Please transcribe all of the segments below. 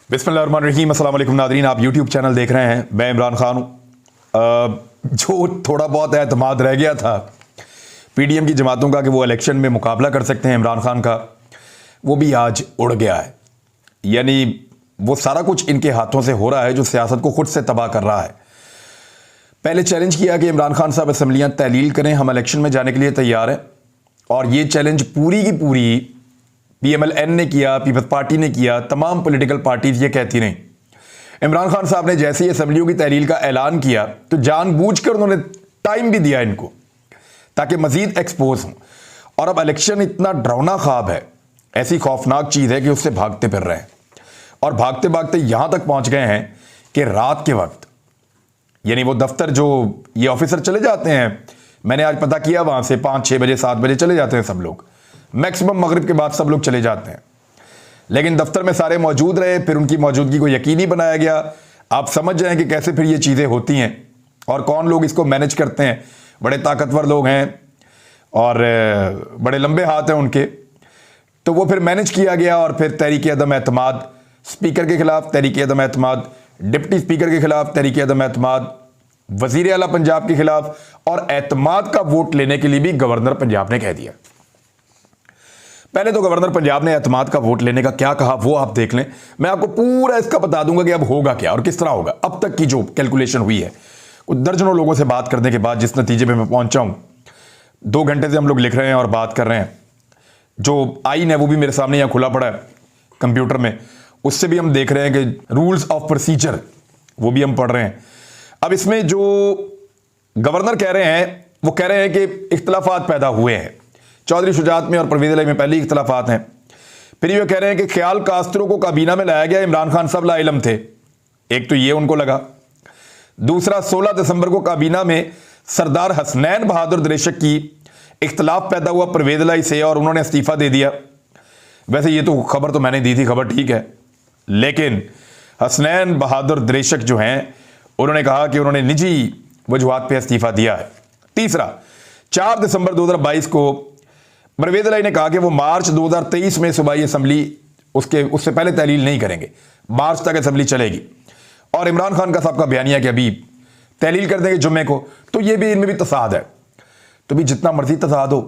बिस्मिल्लाहिर्रहमानिर्रहीम। अस्सलाम वालेकुम नादरीन, आप यूट्यूब चैनल देख रहे हैं। मैं इमरान खान हूँ। जो थोड़ा बहुत एतमाद रह गया था पीडीएम की जमातों का कि वो इलेक्शन में मुकाबला कर सकते हैं इमरान खान का, वो भी आज उड़ गया है। यानी वो सारा कुछ इनके हाथों से हो रहा है जो सियासत को खुद से तबाह कर रहा है। पहले चैलेंज किया कि इमरान खान साहब असम्बलियाँ तहलील करें, हम इलेक्शन में जाने के लिए तैयार हैं। और ये चैलेंज पूरी की पूरी पीएमएलएन ने किया, पीपल्स पार्टी ने किया, तमाम पॉलिटिकल पार्टीज ये कहती नहीं। इमरान खान साहब ने जैसे ही असम्बलियों की तहलील का ऐलान किया तो जानबूझकर उन्होंने टाइम भी दिया इनको ताकि मजीद एक्सपोज हों। और अब इलेक्शन इतना डरावना ख्वाब है, ऐसी खौफनाक चीज़ है कि उससे भागते फिर रहे हैं। और भागते भागते यहां तक पहुंच गए हैं कि रात के वक्त, यानी वो दफ्तर जो ये ऑफिसर चले जाते हैं, मैंने आज पता किया वहां से 5-6 बजे 7 बजे चले जाते हैं सब लोग, मैक्सिमम मगरिब के बाद सब लोग चले जाते हैं। लेकिन दफ्तर में सारे मौजूद रहे, फिर उनकी मौजूदगी को यकीनी बनाया गया। आप समझ जाएं कि कैसे फिर ये चीज़ें होती हैं और कौन लोग इसको मैनेज करते हैं। बड़े ताकतवर लोग हैं और बड़े लंबे हाथ हैं उनके, तो वो फिर मैनेज किया गया। और फिर तहरीक अदम एतमाद स्पीकर के खिलाफ, तहरीक अदम एतमाद डिप्टी स्पीकर के खिलाफ, तहरीक अदम एतमाद वजीर आला पंजाब के खिलाफ, और एतमाद का वोट लेने के लिए भी गवर्नर पंजाब ने कह दिया। पहले तो गवर्नर पंजाब ने एतमाद का वोट लेने का क्या कहा वो आप देख लें। मैं आपको पूरा इसका बता दूंगा कि अब होगा क्या और किस तरह होगा। अब तक की जो कैलकुलेशन हुई है, कुछ दर्जनों लोगों से बात करने के बाद जिस नतीजे पे मैं पहुंचा हूं, 2 घंटे से हम लोग लिख रहे हैं और बात कर रहे हैं। जो आइन है वो भी मेरे सामने यहाँ खुला पड़ा है कंप्यूटर में, उससे भी हम देख रहे हैं कि रूल्स ऑफ प्रोसीजर वो भी हम पढ़ रहे हैं। अब इसमें जो गवर्नर कह रहे हैं वो कह रहे हैं कि इख्तलाफात पैदा हुए हैं। चौधरी शुजात में और परवेज़ इलाही में पहले ही इख्तलाफात हैं। फिर ये कह रहे हैं कि ख्याल कास्त्रो को काबीना में लाया गया, इमरान खान साहब लाइलम थे। एक तो ये उनको लगा। दूसरा, 16 दिसंबर को काबीना में सरदार हसनैन बहादुर दरेशक की इख्तलाफ पैदा हुआ परवेज़ इलाही से और उन्होंने इस्तीफा दे दिया। वैसे ये तो खबर तो मैंने दी थी, खबर ठीक है, लेकिन हसनैन बहादुर दरेशक जो हैं उन्होंने कहा कि उन्होंने निजी वजूहात पर इस्तीफा दिया है। तीसरा, 4 दिसंबर 2022 को परवेज़ इलाही ने कहा कि वो मार्च 2023 में सूबाई असम्बली उससे पहले तहलील नहीं करेंगे, मार्च तक असम्बली चलेगी। और इमरान खान का साहब का बयानिया कि अभी तहलील कर देंगे जुम्मे को, तो ये भी इनमें भी तसाद है। तो भी जितना मर्जी तसाद हो,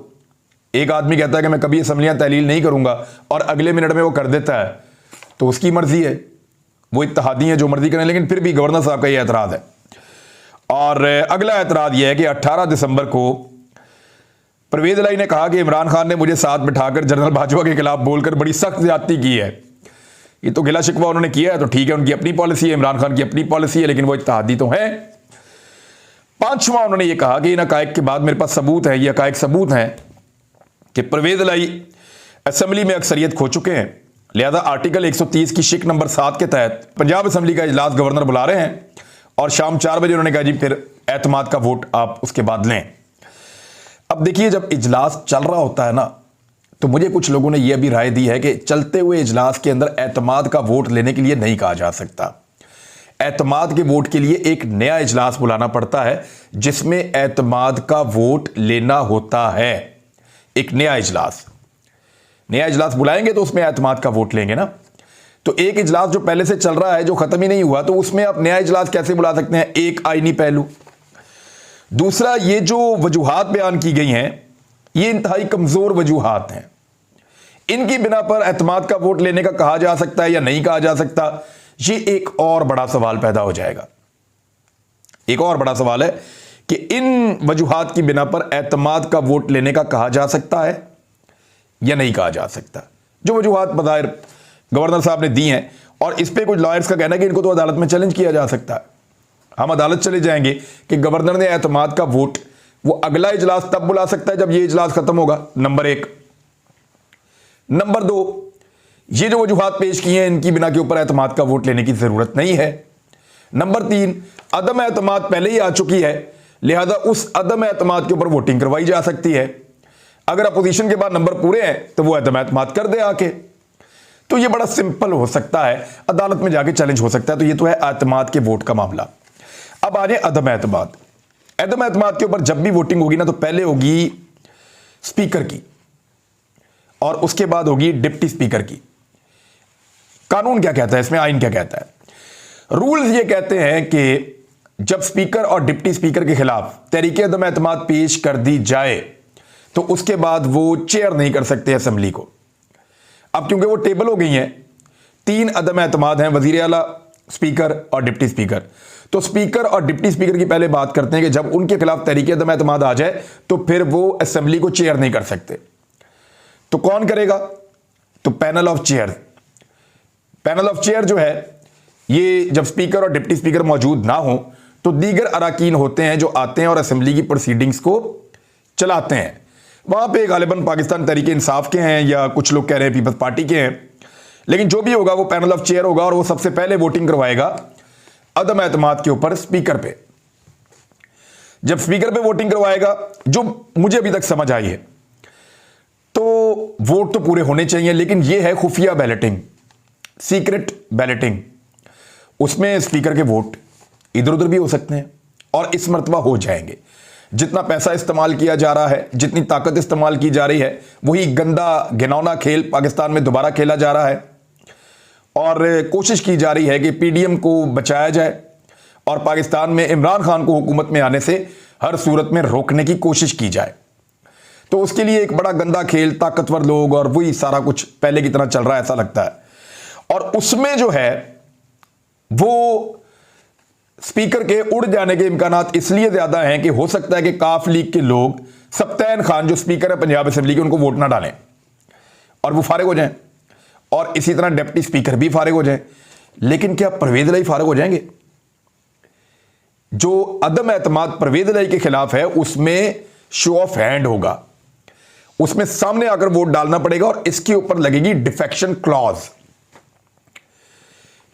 एक आदमी कहता है कि मैं कभी असम्बलियाँ तहलील नहीं करूँगा और अगले मिनट में वो कर देता है, तो उसकी मर्जी है, वो इत्तेहादी है, जो मर्जी करें। लेकिन फिर भी गवर्नर साहब का ये एतराज़ है। और अगला एतराज़ ये है कि 18 दिसंबर को परवेज़ इलाही ने कहा कि इमरान खान ने मुझे साथ बिठाकर जनरल बाजवा के खिलाफ बोलकर बड़ी सख्त ज्यादती की है। ये तो गिला शिकवा उन्होंने किया है, तो ठीक है, उनकी अपनी पॉलिसी है, इमरान खान की अपनी पॉलिसी है, लेकिन वो इत्तेहादी तो है। 5वां, उन्होंने ये कहा कि इन हकायक के बाद मेरे पास सबूत है, ये हकायक सबूत हैं कि परवेज़ इलाही असम्बली में अक्सरियत खो चुके हैं। लिहाजा आर्टिकल 130 की शिक नंबर 7 के तहत पंजाब असम्बली का इजलास गवर्नर बुला रहे हैं और शाम 4 बजे उन्होंने कहा जी फिर एतमाद का वोट आप उसके बाद लें। अब देखिए, जब इजलास चल रहा होता है ना, तो मुझे कुछ लोगों ने यह भी राय दी है कि चलते हुए इजलास के अंदर एतमाद का वोट लेने के लिए नहीं कहा जा सकता। एतमाद के वोट के लिए एक नया इजलास बुलाना पड़ता है जिसमें एतमाद का वोट लेना होता है। एक नया इजलास बुलाएंगे तो उसमें एतमाद का वोट लेंगे ना। तो एक इजलास जो पहले से चल रहा है, जो खत्म ही नहीं हुआ, तो उसमें आप नया इजलास कैसे बुला सकते हैं? एक आईनी पहलू। दूसरा, ये जो वजूहात बयान की गई हैं, ये इंतहाई कमजोर वजूहात हैं। इनकी बिना पर एतमाद का वोट लेने का कहा जा सकता है या नहीं कहा जा सकता, ये एक और बड़ा सवाल पैदा हो जाएगा। एक और बड़ा सवाल है कि इन वजूहात की बिना पर एतमाद का वोट लेने का कहा जा सकता है या नहीं कहा जा सकता। जो वजूहात बज़ाहिर गवर्नर साहब ने दी हैं, और इस पर कुछ लॉयर्स का कहना है कि इनको तो अदालत में चैलेंज किया जा सकता है। हम अदालत चले जाएंगे कि गवर्नर ने एतमाद का वोट वो अगला इजलास तब बुला सकता है जब ये इजलास खत्म होगा, नंबर 1। नंबर 2, ये जो वजूहात पेश किए हैं, इनकी बिना के ऊपर एतमाद का वोट लेने की जरूरत नहीं है। नंबर 3, अदम एतमाद पहले ही आ चुकी है, लिहाजा उस अदम एतमाद के ऊपर वोटिंग करवाई जा सकती है। अगर अपोजिशन के बाद नंबर पूरे हैं तो वो अदम एतमाद कर दे आके। तो ये बड़ा सिंपल हो सकता है, अदालत में जाके चैलेंज हो सकता है। तो ये तो है एतमाद के वोट का मामला। अब आ जाए अदम एतमाद। अदम एतमाद के ऊपर जब भी वोटिंग होगी ना, तो पहले होगी स्पीकर की और उसके बाद होगी डिप्टी स्पीकर की। कानून क्या कहता है इसमें, आइन क्या कहता है? रूल्स ये कहते हैं कि जब स्पीकर और डिप्टी स्पीकर के खिलाफ तहरीक अदम एतमाद पेश कर दी जाए तो उसके बाद वो चेयर नहीं कर सकते असेंबली को। अब क्योंकि वो टेबल हो गई हैं, 3 अदम एतमाद हैं, वजीर आला, स्पीकर और डिप्टी स्पीकर। तो स्पीकर और डिप्टी स्पीकर की पहले बात करते हैं कि जब उनके खिलाफ तहरीक अदम एतमाद आ जाए तो फिर वो असेंबली को चेयर नहीं कर सकते। तो कौन करेगा? तो panel of chair. Panel of chair जो है, ये जब स्पीकर और डिप्टी स्पीकर मौजूद ना हो तो दीगर अराकीन होते हैं जो आते हैं और असेंबली की प्रोसीडिंग्स को चलाते हैं। वहां पे गालिबन पाकिस्तान तहरीक इंसाफ के हैं या कुछ लोग कह रहे हैं पीपल्स पार्टी के हैं, लेकिन जो भी होगा वो पैनल ऑफ चेयर होगा और वो सबसे पहले वोटिंग करवाएगा अदम एतमाद के ऊपर स्पीकर पे। जब स्पीकर पे वोटिंग करवाएगा, जो मुझे अभी तक समझ आई है, तो वोट तो पूरे होने चाहिए, लेकिन ये है खुफिया बैलेटिंग, सीक्रेट बैलेटिंग। उसमें स्पीकर के वोट इधर उधर भी हो सकते हैं और इस मर्तबा हो जाएंगे। जितना पैसा इस्तेमाल किया जा रहा है, जितनी ताकत इस्तेमाल की जा रही है, वही गंदा घिनौना खेल पाकिस्तान में दोबारा खेला जा रहा है और कोशिश की जा रही है कि पीडीएम को बचाया जाए और पाकिस्तान में इमरान खान को हुकूमत में आने से हर सूरत में रोकने की कोशिश की जाए। तो उसके लिए एक बड़ा गंदा खेल, ताकतवर लोग और वही सारा कुछ पहले की तरह चल रहा है ऐसा लगता है। और उसमें जो है वो स्पीकर के उड़ जाने के इम्कानात इसलिए ज्यादा हैं कि हो सकता है कि काफ लीग के लोग सब्तैन खान जो स्पीकर है पंजाब असेंबली के, उनको वोट ना डालें और वो फारिग हो जाएं, और इसी तरह डिप्टी स्पीकर भी फारिग हो जाएं। लेकिन क्या परवेज इलाही फारिग हो जाएंगे? जो अदम एतमाद परवेज इलाही के खिलाफ है उसमें शो ऑफ हैंड होगा, उसमें सामने आकर वोट डालना पड़ेगा और इसके ऊपर लगेगी डिफेक्शन क्लॉज।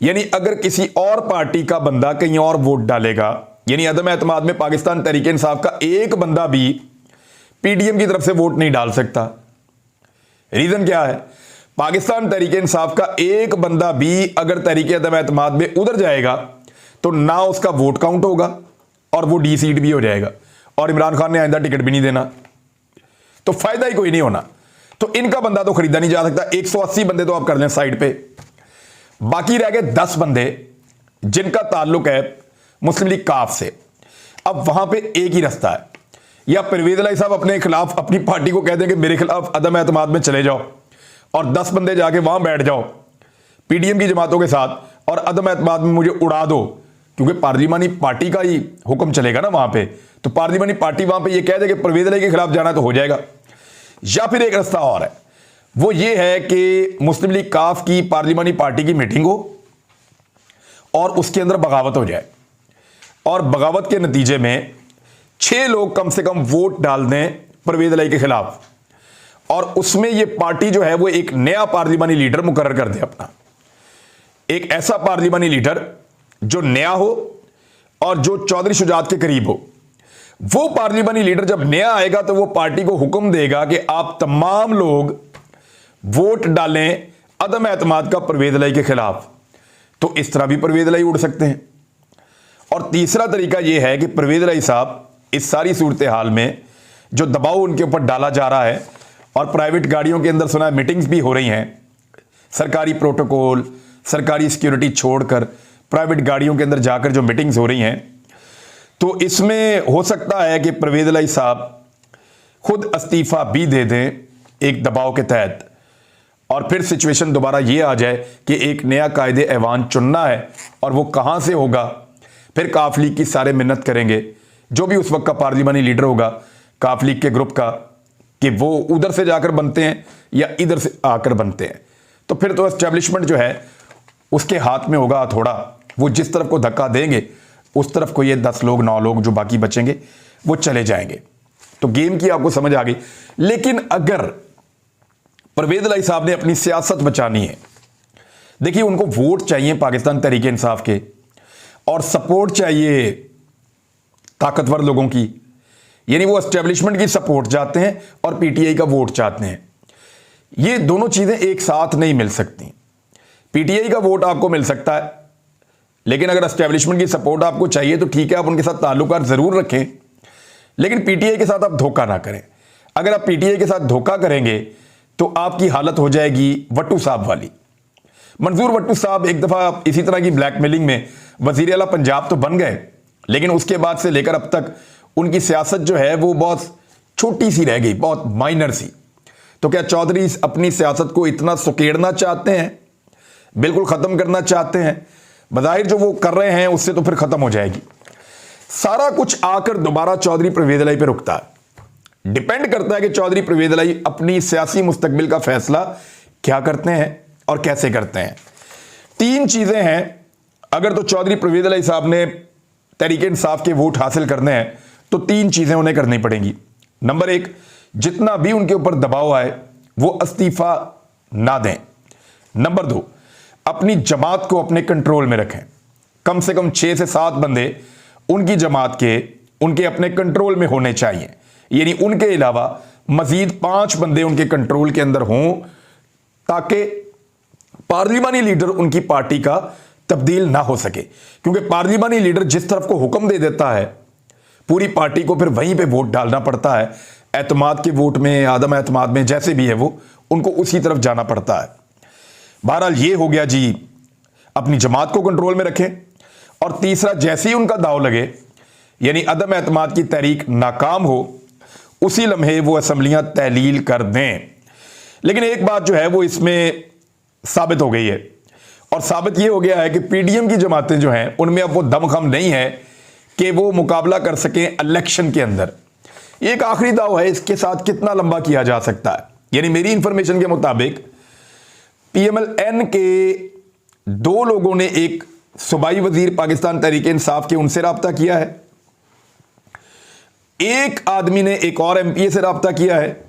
यानी अगर किसी और पार्टी का बंदा कहीं और वोट डालेगा, यानी अदम एतमाद में पाकिस्तान तहरीक इंसाफ का एक बंदा भी पीडीएम की तरफ से वोट नहीं डाल सकता। रीजन क्या है? पाकिस्तान तहरीक इंसाफ का एक बंदा भी अगर तहरीक अदम एतमाद में उधर जाएगा तो ना उसका वोट काउंट होगा और वो डी सीट भी हो जाएगा और इमरान खान ने आइंदा टिकट भी नहीं देना, तो फायदा ही कोई नहीं होना। तो इनका बंदा तो खरीदा नहीं जा सकता। 180 बंदे तो आप कर लें साइड पे, बाकी रह गए 10 बंदे जिनका ताल्लुक है मुस्लिम लीग काफ से। अब वहां पे एक ही रास्ता है, या परवेज इलाही साहब अपने खिलाफ अपनी पार्टी को कह दें कि मेरे खिलाफ अदम एतमाद में चले जाओ और 10 बंदे जाके वहां बैठ जाओ पीडीएम की जमातों के साथ और अदम एतमाद में मुझे उड़ा दो, क्योंकि पार्लिमानी पार्टी का ही हुक्म चलेगा ना वहां पे। तो पार्लिमानी पार्टी वहां पे ये कह दे कि परवेज इलाही के खिलाफ जाना तो हो जाएगा। या फिर एक रास्ता और है, वो ये है कि मुस्लिम लीग काफ की पार्लिमानी पार्टी की मीटिंग हो और उसके अंदर बगावत हो जाए और बगावत के नतीजे में 6 लोग कम से कम वोट डाल दें परवेज इलाही के खिलाफ, और उसमें ये पार्टी जो है वो एक नया पार्लिमानी लीडर मुकर्रर कर दे अपना, एक ऐसा पार्लिमानी लीडर जो नया हो और जो चौधरी शुजात के करीब हो। वो पार्लिमानी लीडर जब नया आएगा तो वो पार्टी को हुक्म देगा कि आप तमाम लोग वोट डालें अदम एतमाद का परवेज इलाही के खिलाफ। तो इस तरह भी परवेज इलाही उड़ सकते हैं। और तीसरा तरीका यह है कि परवेज इलाही साहब इस सारी सूरत हाल में जो दबाव उनके ऊपर डाला जा रहा है, और प्राइवेट गाड़ियों के अंदर सुना है मीटिंग्स भी हो रही हैं, सरकारी प्रोटोकॉल, सरकारी सिक्योरिटी छोड़कर प्राइवेट गाड़ियों के अंदर जाकर जो मीटिंग्स हो रही हैं, तो इसमें हो सकता है कि परवेज इलाही साहब खुद इस्तीफा भी दे दें एक दबाव के तहत, और फिर सिचुएशन दोबारा ये आ जाए कि एक नया कायदे ऐवान चुनना है और वो कहाँ से होगा। फिर काफ लीग की सारे मिन्नत करेंगे, जो भी उस वक्त का पार्लिमानी लीडर होगा काफ लीग के ग्रुप का, कि वो उधर से जाकर बनते हैं या इधर से आकर बनते हैं। तो फिर तो एस्टेब्लिशमेंट जो है उसके हाथ में होगा हथौड़ा, वो जिस तरफ को धक्का देंगे उस तरफ को ये 10 लोग 9 लोग जो बाकी बचेंगे वो चले जाएंगे। तो गेम की आपको समझ आ गई। लेकिन अगर परवेज इलाही साहब ने अपनी सियासत बचानी है, देखिए उनको वोट चाहिए पाकिस्तान तहरीक इंसाफ के और सपोर्ट चाहिए ताकतवर लोगों की, यानी वो एस्टेब्लिशमेंट की सपोर्ट चाहते हैं और पीटीआई का वोट चाहते हैं। ये दोनों चीजें एक साथ नहीं मिल सकती। पीटीआई का वोट आपको मिल सकता है, लेकिन अगर एस्टेब्लिशमेंट की सपोर्ट आपको चाहिए तो ठीक है, आप उनके साथ ताल्लुकात जरूर रखें, लेकिन पीटीआई के साथ आप धोखा ना करें। अगर आप पीटीआई के साथ धोखा करेंगे तो आपकी हालत हो जाएगी वट्टू साहब वाली। मंजूर भट्टू साहब एक दफा इसी तरह की ब्लैकमेलिंग में वजीर आला पंजाब तो बन गए, लेकिन उसके बाद से लेकर अब तक उनकी सियासत जो है वो बहुत छोटी सी रह गई, बहुत माइनर सी। तो क्या चौधरी अपनी सियासत को इतना सुकेड़ना चाहते हैं, बिल्कुल खत्म करना चाहते हैं? बज़ाहिर जो वो कर रहे हैं उससे तो फिर खत्म हो जाएगी। सारा कुछ आकर दोबारा चौधरी परवेज इलाही पे रुकता है। डिपेंड करता है कि चौधरी परवेज इलाही अपनी सियासी मुस्तकबिल का फैसला क्या करते हैं और कैसे करते हैं। तीन चीजें हैं अगर तो चौधरी परवेज इलाही साहब ने तहरीक इंसाफ के वोट हासिल करने हैं तो तीन चीजें उन्हें करनी पड़ेंगी। नंबर एक, जितना भी उनके ऊपर दबाव आए वो इस्तीफा ना दें। नंबर दो, अपनी जमात को अपने कंट्रोल में रखें। कम से कम 6 से 7 बंदे उनकी जमात के उनके अपने कंट्रोल में होने चाहिए, यानी उनके अलावा मजीद 5 बंदे उनके कंट्रोल के अंदर हों ताकि पार्लिमानी लीडर उनकी पार्टी का तब्दील ना हो सके। क्योंकि पार्लिमानी लीडर जिस तरफ को हुक्म दे देता है पूरी पार्टी को फिर वहीं पे वोट डालना पड़ता है। एतमाद के वोट में, आदम एतमाद में, जैसे भी है वो उनको उसी तरफ जाना पड़ता है। बहरहाल ये हो गया जी, अपनी जमात को कंट्रोल में रखें। और तीसरा, जैसे ही उनका दाव लगे यानी अदम एतमाद की तहरीक नाकाम हो उसी लम्हे वो असम्बलियां तहलील कर दें। लेकिन एक बात जो है वो इसमें साबित हो गई है, और साबित ये हो गया है कि पीडीएम की जमातें जो हैं उनमें अब वो दमखम नहीं है कि वो मुकाबला कर सकें इलेक्शन के अंदर। ये एक आखिरी दाव है, इसके साथ कितना लंबा किया जा सकता है। यानी मेरी इंफॉर्मेशन के मुताबिक पीएमएल-एन के 2 लोगों ने एक सूबाई वजीर पाकिस्तान तहरीक इंसाफ के उनसे राब्ता किया है, एक आदमी ने एक और एमपीए से राब्ता किया है,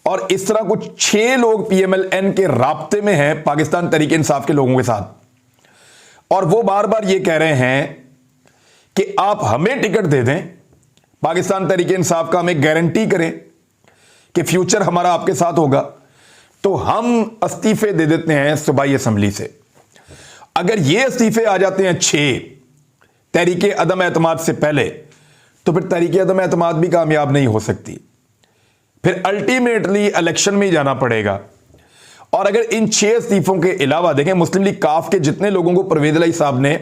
और इस तरह कुछ 6 लोग पीएमएल-एन के राब्ते में हैं पाकिस्तान तहरीक इंसाफ के लोगों के साथ। और वो बार बार ये कह रहे हैं कि आप हमें टिकट दे दें, पाकिस्तान तहरीक इंसाफ का हमें गारंटी करें कि फ्यूचर हमारा आपके साथ होगा, तो हम इस्तीफे दे देते हैं सूबाई असम्बली से। अगर ये इस्तीफे आ जाते हैं 6 तहरीक अदम एतमाद से पहले, तो फिर तहरीक अदम एतमाद भी कामयाब नहीं हो सकती, फिर अल्टीमेटली इलेक्शन में ही जाना पड़ेगा। और अगर इन 6 इस्तीफों के अलावा देखें, मुस्लिम लीग काफ के जितने लोगों को परवेज इलाही साहब ने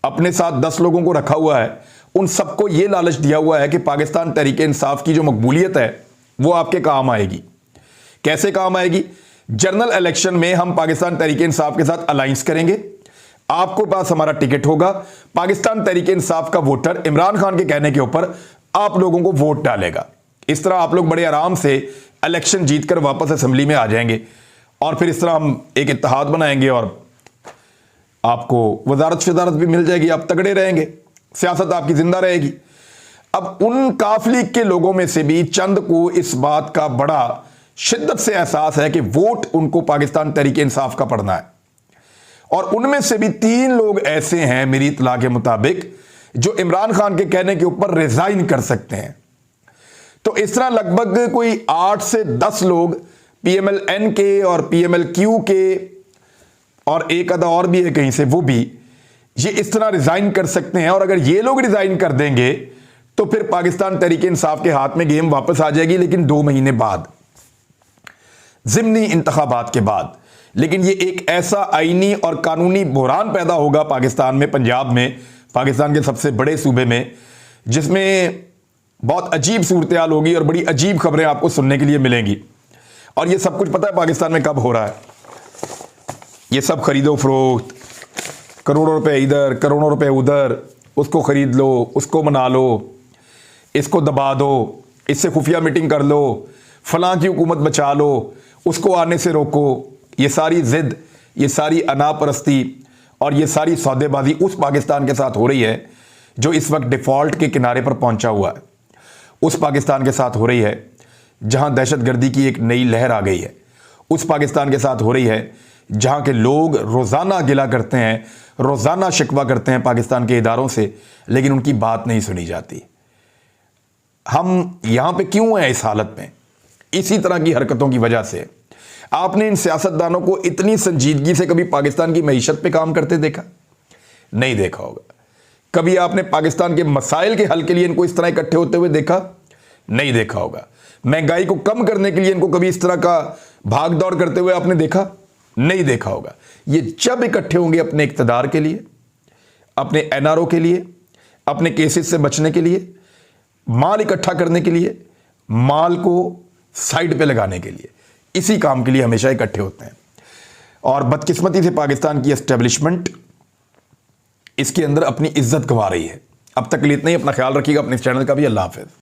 अपने साथ 10 लोगों को रखा हुआ है, उन सबको यह लालच दिया हुआ है कि पाकिस्तान तहरीक इंसाफ की जो मकबूलियत है वो आपके काम आएगी। कैसे काम आएगी? जनरल इलेक्शन में हम पाकिस्तान तहरीक इंसाफ के साथ अलायंस करेंगे, आपको पास हमारा टिकट होगा, पाकिस्तान तहरीक इंसाफ का वोटर इमरान खान के कहने के ऊपर आप लोगों को वोट डालेगा। इस तरह आप लोग बड़े आराम से इलेक्शन जीतकर वापस असेंबली में आ जाएंगे, और फिर इस तरह हम एक इत्तेहाद बनाएंगे और आपको वजारत शदारत भी मिल जाएगी, आप तगड़े रहेंगे, सियासत आपकी जिंदा रहेगी। अब उन काफ लीग के लोगों में से भी चंद को इस बात का बड़ा शिद्दत से एहसास है कि वोट उनको पाकिस्तान तहरीक इंसाफ का पड़ना है, और उनमें से भी 3 लोग ऐसे हैं मेरी इत्तला के मुताबिक जो इमरान खान के कहने के ऊपर रिजाइन कर सकते हैं। तो इस तरह लगभग कोई 8 से 10 लोग पीएमएल-एन के और पीएमएल-क्यू के, और एक आधा और भी है कहीं से, वो भी ये इस तरह रिजाइन कर सकते हैं। और अगर ये लोग रिजाइन कर देंगे तो फिर पाकिस्तान तहरीक इंसाफ के हाथ में गेम वापस आ जाएगी, लेकिन 2 महीने बाद, ज़िमनी इंतखाबात के बाद। लेकिन ये एक ऐसा आईनी और कानूनी बहरान पैदा होगा पाकिस्तान में, पंजाब में, पाकिस्तान के सबसे बड़े सूबे में, जिसमें बहुत अजीब सूरत हाल होगी और बड़ी अजीब खबरें आपको सुनने के लिए मिलेंगी। और ये सब कुछ पता है पाकिस्तान में कब हो रहा है? ये सब खरीदो फरोख्त, करोड़ों रुपए इधर, करोड़ों रुपए उधर, उसको खरीद लो, उसको मना लो, इसको दबा दो, इससे खुफिया मीटिंग कर लो, फलां की हुकूमत बचा लो, उसको आने से रोको। ये सारी जिद, ये सारी अनापरस्ती और ये सारी सौदेबाजी उस पाकिस्तान के साथ हो रही है जो इस वक्त डिफ़ॉल्ट के किनारे पर पहुंचा हुआ है। उस पाकिस्तान के साथ हो रही है जहां दहशतगर्दी की एक नई लहर आ गई है। उस पाकिस्तान के साथ हो रही है जहां के लोग रोज़ाना गिला करते हैं, रोज़ाना शिकवा करते हैं पाकिस्तान के इदारों से, लेकिन उनकी बात नहीं सुनी जाती। हम यहां पे क्यों हैं इस हालत में? इसी तरह की हरकतों की वजह से। आपने इन सियासतदानों को इतनी संजीदगी से कभी पाकिस्तान की मईशत पे काम करते देखा? नहीं देखा होगा। कभी आपने पाकिस्तान के मसाइल के हल के लिए इनको इस तरह इकट्ठे होते हुए देखा? नहीं देखा होगा। महंगाई को कम करने के लिए इनको कभी इस तरह का भाग दौड़ करते हुए आपने देखा? नहीं देखा होगा। ये जब इकट्ठे होंगे अपने इक्तदार के लिए, अपने एनआरओ के लिए, अपने केसेस से बचने के लिए, माल इकट्ठा करने के लिए, माल को साइड पे लगाने के लिए, इसी काम के लिए हमेशा इकट्ठे होते हैं। और बदकिस्मती से पाकिस्तान की एस्टेब्लिशमेंट इसके अंदर अपनी इज्जत गंवा रही है। अब तक के लिए इतना ही। अपना ख्याल रखिएगा, अपने इस चैनल का भी। अल्लाह हाफिज़।